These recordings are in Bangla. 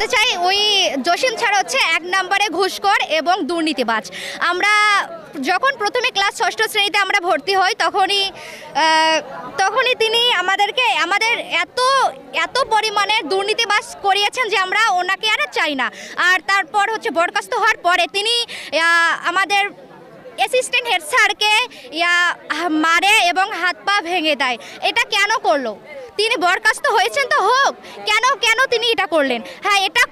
বলতে চাই ওই জসিম স্যার হচ্ছে এক নম্বরে ঘুষখোর এবং দুর্নীতিবাজ। আমরা যখন প্রথমে ক্লাস 6ষ্ঠ শ্রেণীতে আমরা ভর্তি হই তখনই তিনি আমাদের এত পরিমাণে দুর্নীতিবাজ করিয়েছেন যে আমরা ওনাকে আর চাই না। আর তারপর হচ্ছে বরখাস্ত হওয়ার পরে তিনি আমাদের অ্যাসিস্ট্যান্ট হেড স্যারকে মারে এবং হাত পা ভেঙে দেয়। এটা কেন করলো? তিনি বরখাস্ত হয়েছেন তো হোক, কেন তিনি এটা করলেন? হ্যাঁ, এটা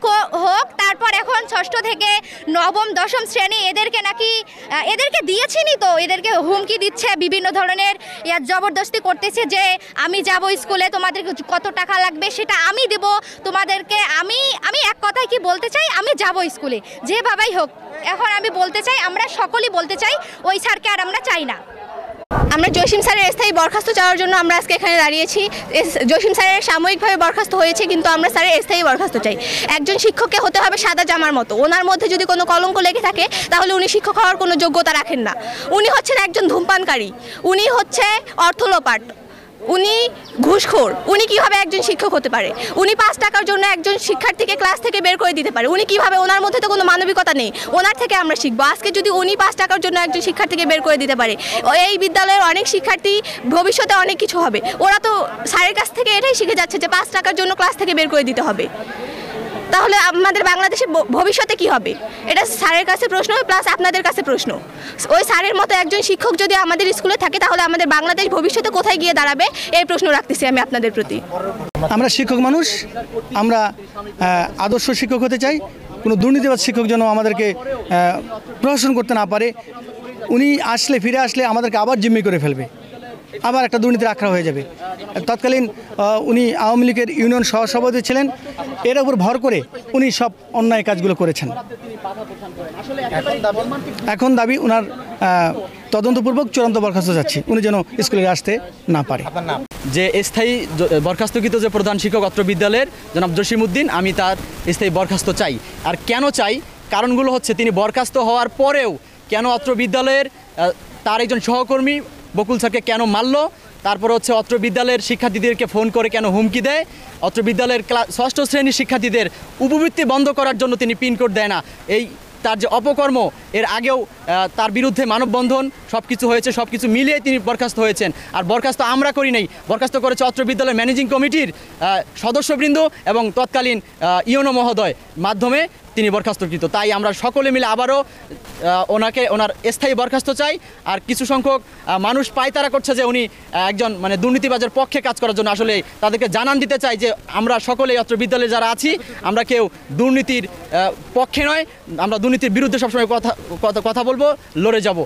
হোক। তারপর এখন 6ষ্ঠ থেকে 9ম 10ম শ্রেণী এদেরকে দিয়েছেনি তো, এদেরকে হুমকি দিচ্ছে, বিভিন্ন ধরনের জবরদস্তি করতেছে যে আমি যাব স্কুলে, তোমাদের কত টাকা লাগবে সেটা আমি দেব তোমাদেরকে। আমি এক কথায় কি বলতে চাই, আমি যাব স্কুলে যেভাবেই হোক। এখন আমি বলতে চাই, আমরা সকলেই বলতে চাই ওই স্যারকে আর আমরা চাই না। আমরা জসিম স্যারের স্থায়ী বরখাস্ত চাওয়ার জন্য আমরা আজকে এখানে দাঁড়িয়েছি। জসিম স্যারের সাময়িকভাবে বরখাস্ত হয়েছে, কিন্তু আমরা স্যারের স্থায়ী বরখাস্ত চাই। একজন শিক্ষককে হতে হবে সাদা জামার মতো। ওনার মধ্যে যদি কোনো কলঙ্ক লেগে থাকে তাহলে উনি শিক্ষক হওয়ার কোনো যোগ্যতা রাখেন না। উনি হচ্ছেন একজন ধূমপানকারী, উনি হচ্ছে অর্থলোপাট, উনি ঘুষখোর। উনি কিভাবে একজন শিক্ষক হতে পারে? উনি 5 টাকার জন্য একজন শিক্ষার্থীকে ক্লাস থেকে বের করে দিতে পারে। উনি কিভাবে? ওনার মধ্যে তো কোনো মানবিকতা নেই। ওনার থেকে আমরা শিখবো। আজকে যদি উনি 5 টাকার জন্য একজন শিক্ষার্থীকে বের করে দিতে পারে, এই বিদ্যালয়ের অনেক শিক্ষার্থী ভবিষ্যতে অনেক কিছু হবে। ওরা তো স্যারের কাছ থেকে এটাই শিখে যাচ্ছে যে 5 টাকার জন্য ক্লাস থেকে বের করে দিতে হবে। তাহলে আমাদের বাংলাদেশের ভবিষ্যতে কি হবে? এটা স্যারের কাছে প্রশ্ন, প্লাস আপনাদের কাছে প্রশ্ন। ওই স্যারের মতো একজন শিক্ষক যদি আমাদের স্কুলে থাকে তাহলে আমাদের বাংলাদেশ ভবিষ্যতে কোথায় গিয়ে দাঁড়াবে, এই প্রশ্ন রাখতেছি আমি আপনাদের প্রতি। আমরা শিক্ষক মানুষ, আমরা আদর্শ শিক্ষক হতে চাই। কোনো দুর্নীতিবাজ শিক্ষক যেন আমাদেরকে প্রশাসন করতে না পারে। উনি ফিরে আসলে আমাদেরকে আবার জিম্মি করে ফেলবে, আবার একটা দুর্নীতির আখড়া হয়ে যাবে। তৎকালীন উনি আওয়ামী লীগের ইউনিয়ন সহসভাপতি ছিলেন, এর উপর ভর করে উনি সব অন্যায় কাজগুলো করেছেন। এখন দাবি ওনার তদন্তপূর্বক চূড়ান্ত বরখাস্ত যাচ্ছে, উনি যেন স্কুলে আসতে না পারে। যে স্থায়ী বরখাস্তকৃত যে প্রধান শিক্ষক অত্র বিদ্যালয়ের জনাব জসিম উদ্দিন, আমি তার স্থায়ী বরখাস্ত চাই। আর কেন চাই? কারণগুলো হচ্ছে, তিনি বরখাস্ত হওয়ার পরেও কেন অত্র বিদ্যালয়ের তার একজন সহকর্মী বকুল স্যারকে কেন মারল, তারপর হচ্ছে অত্র বিদ্যালয়ের শিক্ষার্থীদেরকে ফোন করে কেন হুমকি দেয়, অত্র বিদ্যালয়ের ক্লাস 6ষ্ঠ শ্রেণীর শিক্ষার্থীদের উপবৃত্তি বন্ধ করার জন্য তিনি পিনকোড দেয় না, তার যে অপকর্ম, এর আগেও তার বিরুদ্ধে মানববন্ধন সব কিছু হয়েছে, সব কিছু মিলিয়ে তিনি বরখাস্ত হয়েছেন। আর বরখাস্ত আমরা করি নাই, বরখাস্ত করেছে অত্র বিদ্যালয়ের ম্যানেজিং কমিটির সদস্যবৃন্দ এবং তৎকালীন ইউনো মহোদয় মাধ্যমে তিনি বরখাস্তকৃত। তাই আমরা সকলে মিলে আবারও ওনার স্থায়ী বরখাস্ত চাই। আর কিছু সংখ্যক মানুষ পায়তারা করছে যে উনি একজন দুর্নীতিবাজের পক্ষে কাজ করার জন্য। আসলে তাদেরকে জানান দিতে চাই যে আমরা সকলেই অত্র বিদ্যালয়ে যারা আছি, আমরা কেউ দুর্নীতির পক্ষে নয়, আমরা দুর্নীতির বিরুদ্ধে সবসময় কথা বলবো, লড়ে যাব।